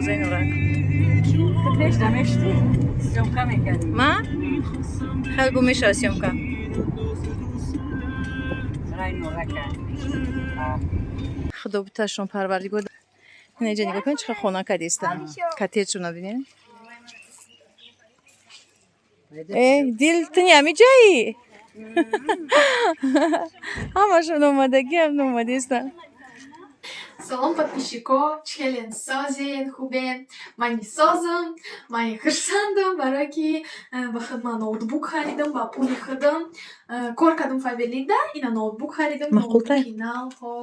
خربوزه نورک. داشتی سیومکا میکردیم ما خلقو میشه سیومکا برای نورک خدا بتشون پروردگار. اینجا نگاه کنید چقدر خنک دیستن. کتیچو نبینین. دل تنیامی جایی. همشون اومدگی هم اومدیستن. Салом подписчиков, член созин, хубен, мани созам, мани хырсандам, бараки ба хидма ноутбук харидам, ба пули хидам, кор кардам фабелида, ина ноутбук харидам, Мақултай? киналҳо,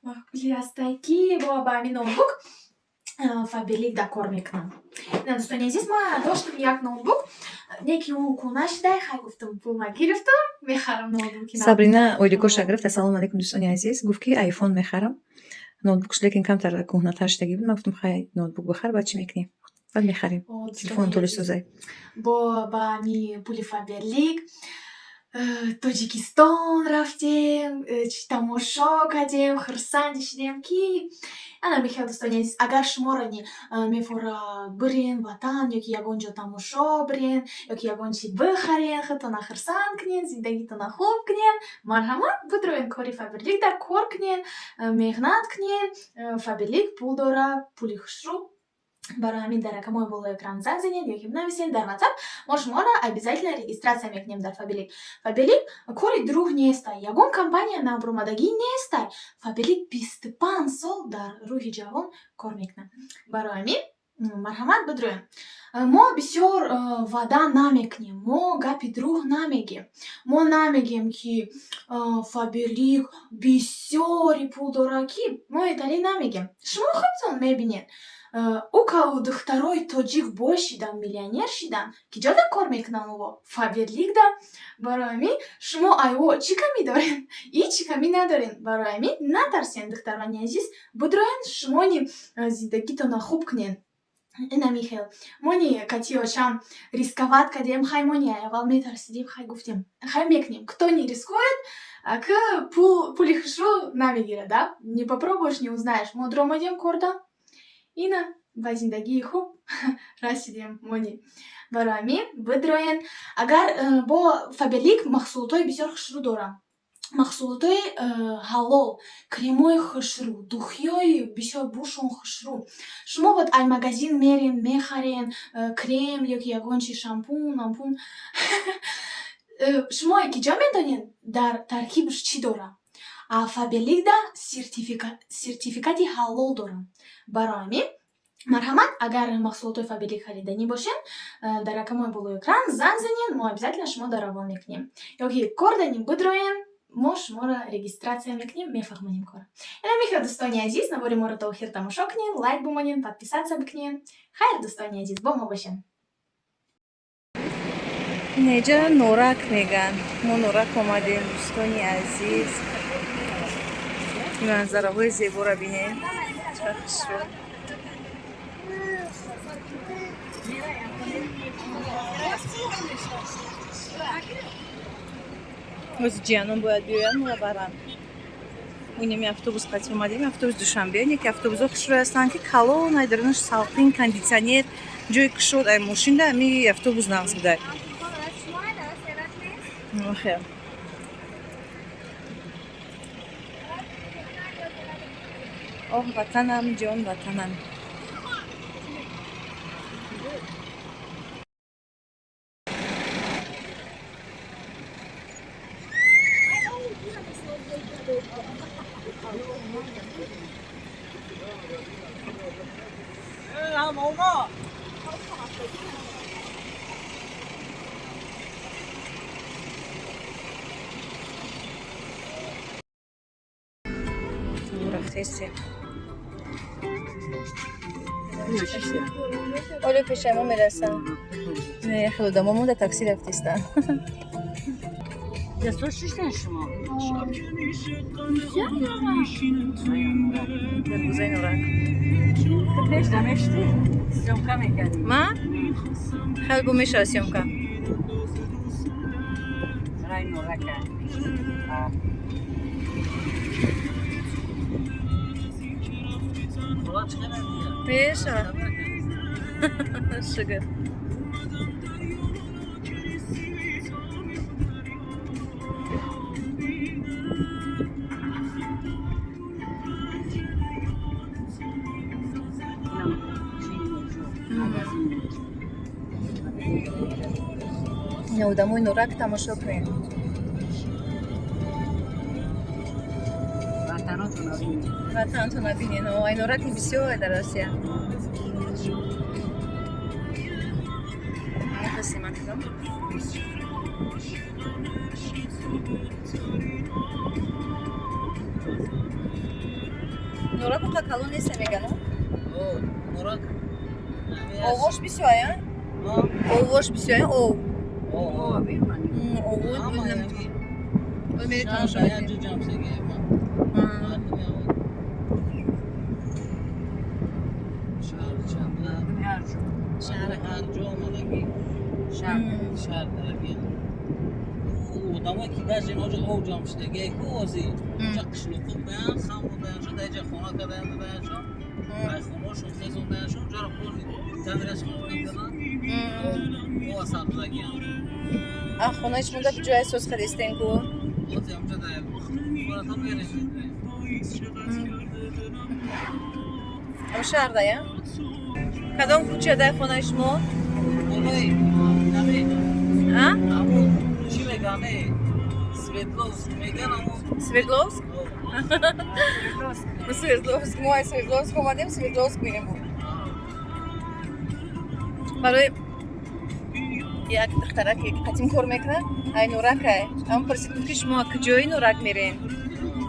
мақули ҳастай ки ба ҳамин ноутбук фабелида кор мекунам. Ина дӯстони азиз, ман доштам як ноутбук, неки ӯ кӯна шидай, хай гуфтам пулма гирифтам, мехарам ноутбуки. Сабрина ойдикоша гирифт. Ассалому алейкум дӯстони азиз. Гуфт ки айфон мехарам. ноутбукш лекин камтар кӯҳнатар шудагӣ буд. Ман гуфтам хай ноутбук бихар, баъд чӣ мекунем? Баъд мехарем. Телефон толиш сӯзай. Ба ҳамин пули фаберлик Тоҷикистон рафтем, тамошо кардем, хурсанд шудем ки ана мехел дӯстони азиз, агар шуморо мефора бирен ватан ёки ягон ҷо тамошо бирен ёки ягон чиз бихарен, худтона хурсанд кунен, зиндагитона хуб кунен, марҳамат бидроен кори фаберликда кор кунен, меҳнат кунен. Фаберлик пул дора, пули хушрӯ. Барои ҳамин дар рақамҳои болои экран занг занед ёки бинависед дар WhatsApp, мо шуморо обязательно регистратсия мекунем дар Фаберлик. Фаберлик кори дуруғ нестай, ягон компания навбуромадагӣ нестай. Фаберлик 25 сол дар рӯҳи ҷавон кор мекунад. Барои ҳамин марҳамат бидроем. Мо бисёр ваъда намекунем, мо гапи дуруғ намегем. Мо намегем ки Фаберлик бисёри пул дорад, ки мо италӣ намегем. Шумо худтон мебинед. Ӯ каву духтарои тоҷик бой шидан, миллионер шидан, ки ҷода кор мекунан ӯ Фаберликда. Барои ҳамин шумо айво чӣ камӣ доред? Ҳеҷ камӣ надоред. Барои ҳамин натарсен, духтарони азиз, бидроен шумони зиндагитона хуб кунен. Ина михел мони катиёчам рисковат кардем, хай мони аввал метарсидем, хай гуфтем хай мекунем. Кто не рискует, к пули хушрӯ намегирад, да? Не попробуешь, не узнаешь. Мо дромадем корда. Ина ба зиндагии хуб расидем мони. Барои ҳамин бидроен, агар бо Фаберлик маҳсулотҳои бисёр хушрӯ дорам. Маҳсулотҳои ҳалол, кремҳои хушрӯ, духиёи бисёр бушон хушрӯ. Шумо бод ай магазин мерен, мехарен крем ёки ягон чи шампун, ампун. Шумо ки ҷо медонед дар таркибаш чӣ дора? Фаберликда сертификати ҳалол дорам. Барои ҳамин марҳамат, агар маҳсулотҳои Фаберлик хариданӣ бошед, дар рақамҳои болои экран занг занед, мо обязательно шумо равон мекунем. Ёки кор данем бидроен, мо шуморо регистратсия мекунем, мефаҳмонем кор. Ина мехел дӯстони азиз, навбори моро то охир тамошо кунед, лайк бимонед, подписатсия бикунед. Хайр дӯстони азиз, бо мо бошед. Инҷа норак меган. Мо норак омадем дӯстони азиз. манзараҳои зеборо бинед. Чақар хушрӯ. ҳозир ҷиянон бояд биёянд моро баранд. Инеми автобус қатъи омадем, автобус душанбе. Неки автобусҳо хушрӯ ҳастанд ки калонай дарунаш салқин, кондитсионер, ҷои кушод ай мошинда ами автобус нағз будай. Хел. Оҳ ватанам, ҷон ватанам. рафтеси. Оле пешаймо мерасам. Не, худо мамон да такси рафтестан. Я слушаю шумо. Гарбузай норак. Дашти сиёмка мекардим. Ма? Хелгу меша сиёмка. Рай норака. خلاص چقدر دیگه پیشه شکر неудамой нурак тамошо кунем. Ватанатон набинен. Ай нураки бисёр дар Россия. Спасибо. Нурак ка калон нест меган. нурак Овош бисёр, а? Овош бисёр, ов. О, биман. Овош бинем. Ой меритон شاید шаид. جام سگه شهر چند شهر انجام مدگی شهر درگی odamlar ki در جناج او جام شدگی کوزی چه قشلوق بیان خام بیان شده اینجا خونه کردن بیان شد ای خونه‌شون خزون بیان شد جا رو پول تعمیرش می‌کنن او اصلا درگی А хонаш мунда ҷоя сӯз хадистен ку? اوتی همجا در فراتان بیرشید ам шаҳрда я? Кадом кӯчада хонаи шумо? Олай, нами, А? аму чӣ мегане? Светловск меган аму. Свердловск? Мы Свердловск, мы ай Свердловск омадем, Свердловск мегем. Барои як духтарак ки қатим кор мекунад, ай нуракай. Ам пурсид ки шумо куҷои нурак мерен?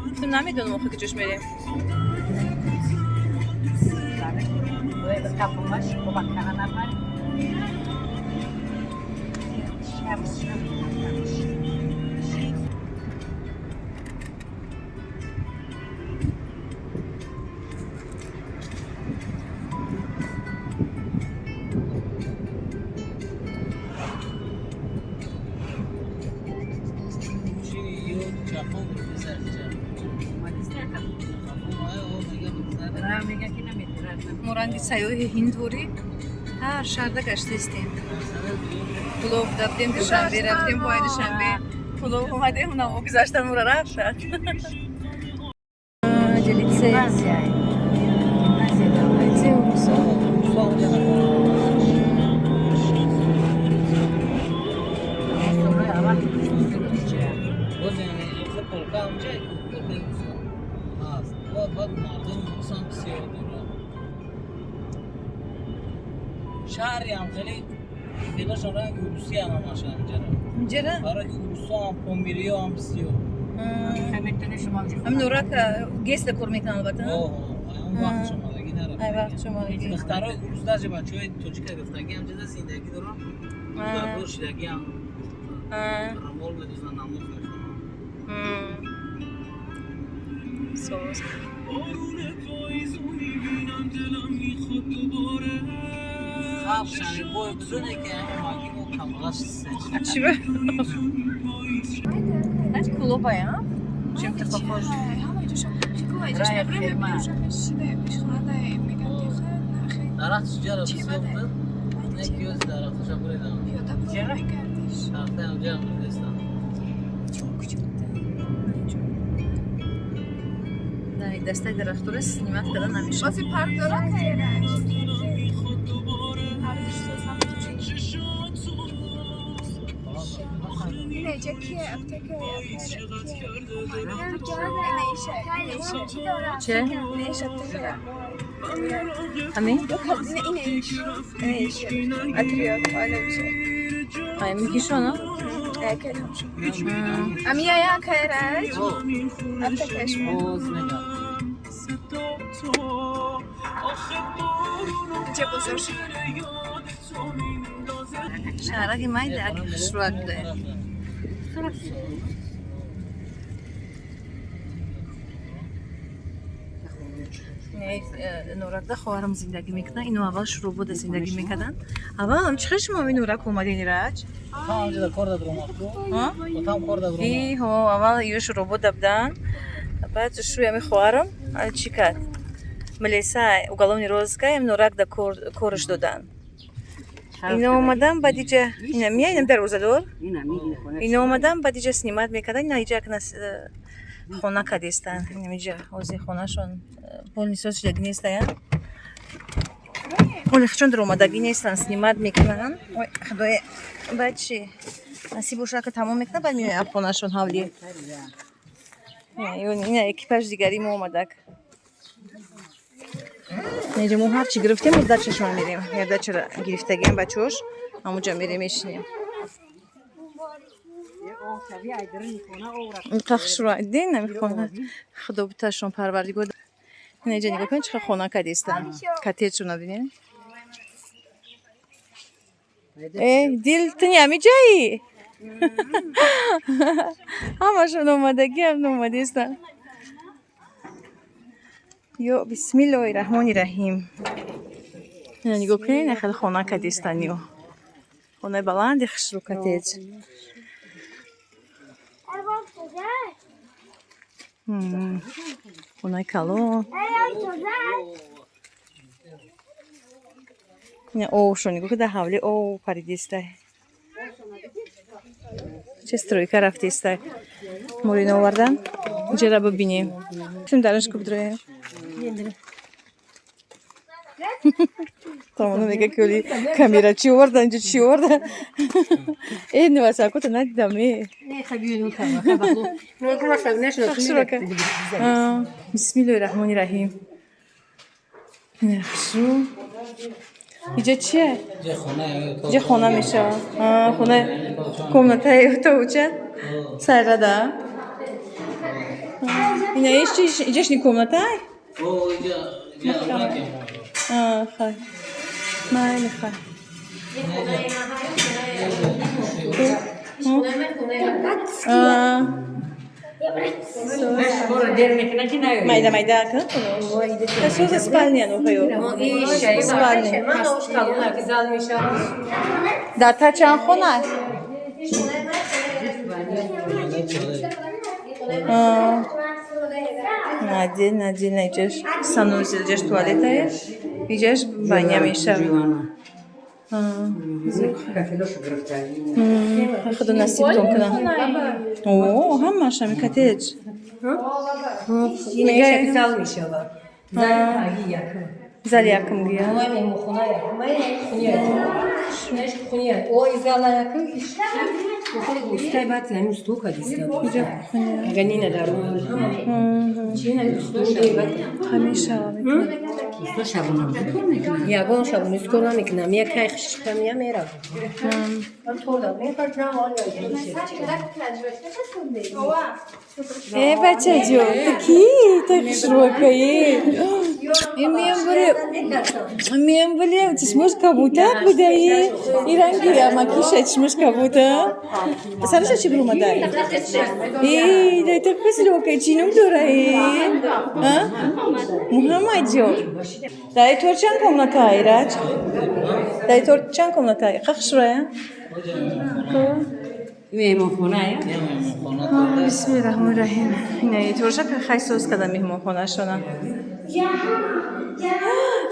Гуфтам намедонам охир куҷош мерем. Böyle kapılmış, bu bakkana var. Чӣ ёд чахон мезарча. Чахон ай о меган мезар. Мо ранги сайёҳи ҳиндворӣ ҳар шаҳрда гаштаистем. Пулов дафтем душанбе, рафтем пои душанбе. Пулов омадем, намо гузашта мура рафта. Лицей. Лицей урусо. Боз яъне охир полка ҳамҷа полкаи Руслон аст. Баъд мардуми Руслон бисёр дорад. шаҳри ҳам хеле феълашон ранги урусия намашанд инҷара. Инҷара? Барои урусо ҳам помириё ҳам бисёр. ҳам нурак геста кор мекунад албатта. ҳам вақт шумодагӣ нарафт. Ай вақт шумодагӣ. духтарои урус даже бачаҳои тоҷика гирифтагӣ ҳамҷада зиндагӣ доранд. дар шидагӣ ҳам амол медозанд, намоз мехонанд. Соз. хабшани бой бузуне ки магимо камғаш Чӣ ба? Ҳаҷ кулоба я? Чем ты похож? дарахт шуҷара бисёфтад неки ёзи дарахташа буридам дарахта ҳамҷа буридастам. Дар дастаи дарахтора снимат кардан ҳамеша. Бази парк дорад кайраш. Нече ки аптека Че? Неш аптека. Ҳамин? Инеш. Атриот ойле мише. Ай микишона? Амия я кайраш. Аптекаш. боз мегам Где бузош? шаҳраги майда як хушрӯяк дае. нуракда хоҳарам зиндагӣ мекунад. Ину аввал шурӯъ буда зиндагӣ мекарданд. Аввал чихел шумо ин нурак омадин раҷ? ҳамҷада кор дадромаду отам кор дадрома Иҳо аввал ё шурӯъ буда будан. Баъд шӯями хоҳарам чӣ кард? милиса уголовный розыска нурак да корыш додан. Ино омадам бадиҷа ина мияйнам дар розадор. اینا میگی خونه Ино омадам бадиҷа снимат мекардан ина иҷа кнас хона кадистан. Инамиҷа ози хонашон полнисо шидаги нестая. Оли чон дар омадаги нестан снимат мекунан. Ой худоя бачи насиб боша ки тамом мекунад баъд меояд хонашон ҳавли. Ина экипаж дигари мо омадак. Неҷа мо ҳарчи гирифтем мо дачашон мирем. Я дача гирифтагиам бачош ҳамуҷа мирем мешинем. Тахшура дин намехонад. Худо буташон парвардигор. Неҷа нигоҳ кунед чиқадр хона кадистан. Коттеҷро набинед. Дил ту намиҷаи? Ҳамашон омадагиам омадистан. Ё бисмиллоҳи раҳмони раҳим. Ина нигоҳ кунед хеле хона кадистан ё. Хонаи баланди хушрӯ коттеҷ. Хонаи калон. Ина овшо нигоҳ кунед дар ҳавли ов паридистай. Че стройка рафтистай. Морин овардан. Иҷара бибинем. Шум дараш кубдроем. Тамоно мега коли камера чӣ овардан инҷо чӣ овардан. Невасакота надидам бисмиллоҳи раҳмони раҳим. Яхшу. Иҷа чие? Иҷа хона мешавад. Хона комнатаи отовуча сайрада. Ина иҷашни комнатай? Хай. Майли хай. Майда майда кун. Соса спальня нухаё. Спальня. Дата чанд хона аст? Надел иҷаш санузел, иҷаш туалетае. Иҷаш баня мешавад. Худо насибтон кунад. О, ҳамашами коттеҷ. зал мешавад. Зали якум гия. Ой, зала якум устай баъд замин стул кадистад. Ганина дарун. Ҳамешавад. Ягон шабонис кор намекунам. Як кай хишкам я меравам. Бачаҷо, ту кӣ? Ту хушрӯкаи? Мием болем, чашмош кабутак будаи? И ранги амакиша чашмош кабутак? Сараша чӣ биромадай? Дай ту хушрӯкаи чинук дораи? Муҳаммадҷон, дай тор чанд комнатаи раҷ? Дай тор чанд комнатаи? Қа хушрӯя? меҳмонхонае бисмиллоҳи раҳмони раҳим. Ина торша хай соз када меҳмонхонашона.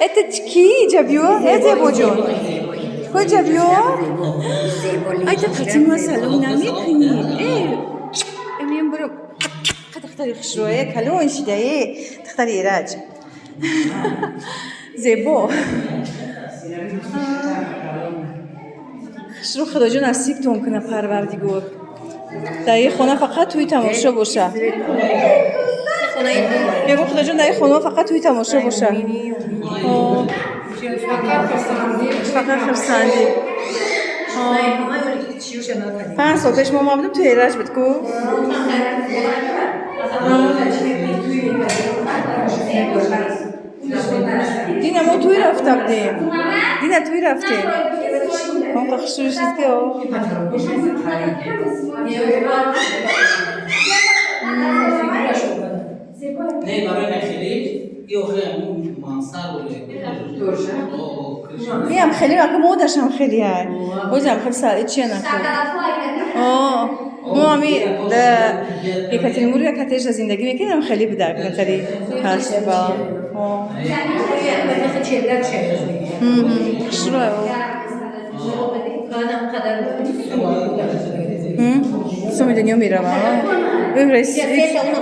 Это ки ҷабё? Зебоҷон. Ко ҷабё? Ай та қатима салон намекунӣ. Мием бирё. Духтари хушрӯя калон шидае. Духтари эраҷ. Зебо. хушрӯ худоҷон насибтон кунад парвардигор. дар ин хона фақат туи тамошо боша. мегӯ худоҷон дар ин хона фақат туи тамошо боша. фақат хурсандӣ. 5 сол пеш мо мабудем ту эраҷ буд ку? дина мо туи рафта будем. Дина туи рафтем. Онқа хушрӯшидки о. Не, барои нахелиш, ё хеле мансар боле. Ям хеле маку модашам хеле ай. Бозам хеле сали чия накун. мо ами да Екатеринбург коттеҷда зиндагӣ мекардам, хеле буда натари ҳаст ба سو میدونی میرم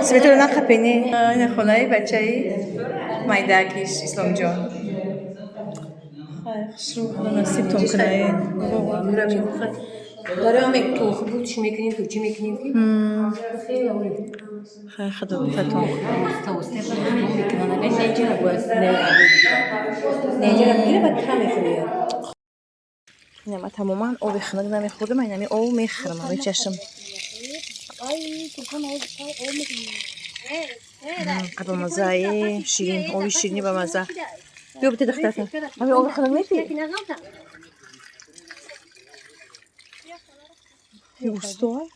سویتر نخپینی این خونه بچه ای مایداکیش اسلام جان خشرو خدا نصیب تون کنه داره هم تو خوب چی میکنیم تو چی میکنیم خیلی خیلی خدا بفتون توسته میکنن اگه نجرا باید نجرا بگیره باید کم میخوری نه من تماما آب خنک نمیخوردم من نمی آب میخورم من چشم ابا مزه شیرین آبی شیرینی با مزه بیا بده دخترم ابی آب خنک میپی Usтой?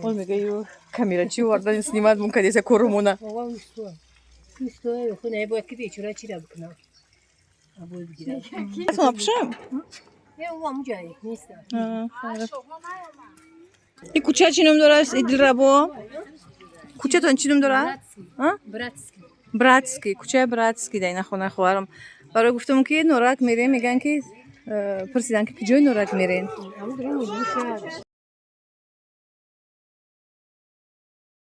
Он мне говорит, камера чего, да не снимать, мы когда корумуна. Usтой, خونه باید که بیچاره چی را بکنه ابوی بگیره اصلا نپشم. اون جایی نیست این کوچه چی نام داره؟ ایدل ربو؟ کوچه تون چی نام داره؟ براتسکی. کوچه براتسکی دای نخونه خوارم. برای گفتم که نورک میریم میگن که پرسیدن که کجای نورک میرین؟